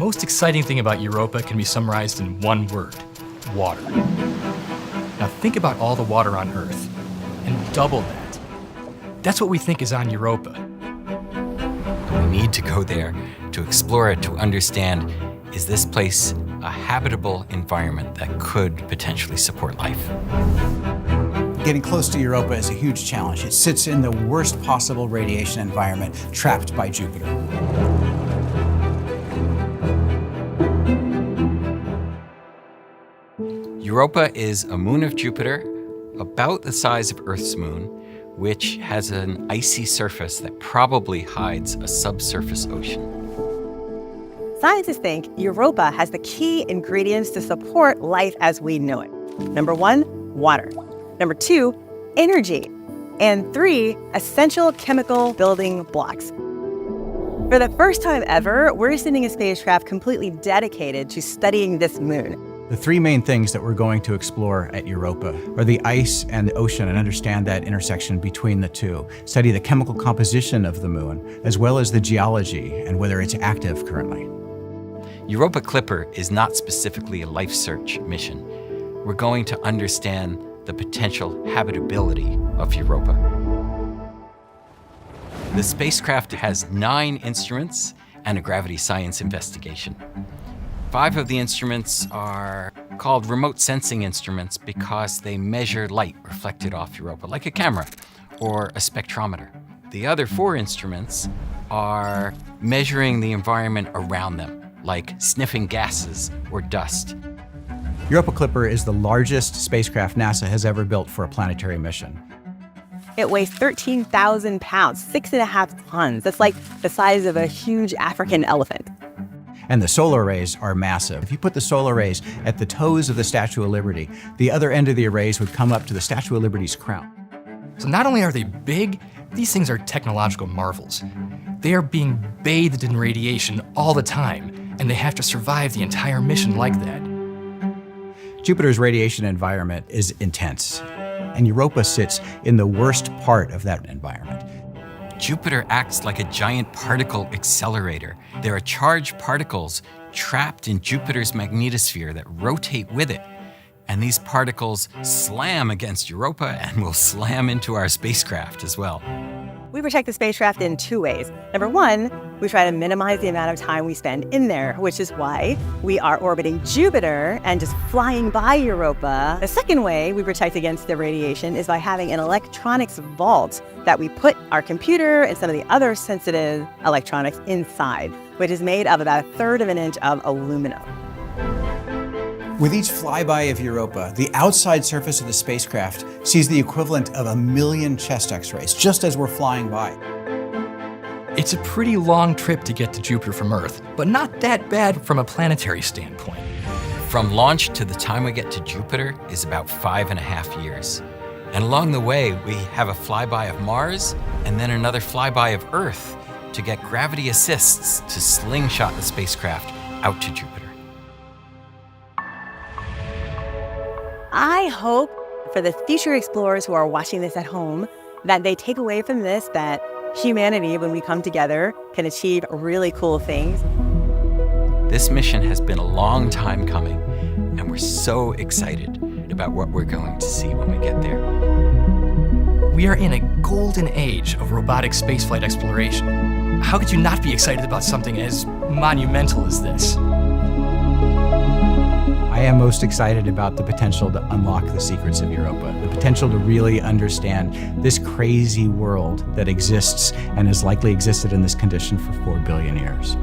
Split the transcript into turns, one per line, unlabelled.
most exciting thing about Europa can be summarized in one word: water. Now think about all the water on Earth and double that. That's what we think is on Europa.
We need to go there to explore it, to understand, is this place a habitable environment that could potentially support life?
Getting close to Europa is a huge challenge. It sits in the worst possible radiation environment, trapped by Jupiter.
Europa is a moon of Jupiter, about the size of Earth's moon, which has an icy surface that probably hides a subsurface ocean.
Scientists think Europa has the key ingredients to support life as we know it. Number 1, water. Number 2, energy. And 3, essential chemical building blocks. For the first time ever, we're sending a spacecraft completely dedicated to studying this moon.
The three main things that we're going to explore at Europa are the ice and the ocean and understand that intersection between the two, study the chemical composition of the moon, as well as the geology and whether it's active currently.
Europa Clipper is not specifically a life search mission. We're going to understand the potential habitability of Europa. The spacecraft has 9 instruments and a gravity science investigation. 5 of the instruments are called remote sensing instruments because they measure light reflected off Europa, like a camera or a spectrometer. The other 4 instruments are measuring the environment around them, like sniffing gases or dust.
Europa Clipper is the largest spacecraft NASA has ever built for a planetary mission.
It weighs 13,000 pounds, 6.5 tons. That's like the size of a huge African elephant.
And the solar arrays are massive. If you put the solar arrays at the toes of the Statue of Liberty, the other end of the arrays would come up to the Statue of Liberty's crown.
So not only are they big, these things are technological marvels. They are being bathed in radiation all the time, and they have to survive the entire mission like that.
Jupiter's radiation environment is intense, and Europa sits in the worst part of that environment.
Jupiter acts like a giant particle accelerator. There are charged particles trapped in Jupiter's magnetosphere that rotate with it. And these particles slam against Europa and will slam into our spacecraft as well.
We protect the spacecraft in 2 ways. Number 1, we try to minimize the amount of time we spend in there, which is why we are orbiting Jupiter and just flying by Europa. The second way we protect against the radiation is by having an electronics vault that we put our computer and some of the other sensitive electronics inside, which is made of about 1/3 of an inch of aluminum.
With each flyby of Europa, the outside surface of the spacecraft sees the equivalent of 1,000,000 chest X-rays, just as we're flying by.
It's a pretty long trip to get to Jupiter from Earth, but not that bad from a planetary standpoint.
From launch to the time we get to Jupiter is about 5.5 years. And along the way, we have a flyby of Mars and then another flyby of Earth to get gravity assists to slingshot the spacecraft out to Jupiter.
I hope for the future explorers who are watching this at home that they take away from this that humanity, when we come together, can achieve really cool things.
This mission has been a long time coming, and we're so excited about what we're going to see when we get there.
We are in a golden age of robotic spaceflight exploration. How could you not be excited about something as monumental as this?
I am most excited about the potential to unlock the secrets of Europa, the potential to really understand this crazy world that exists and has likely existed in this condition for 4 billion years.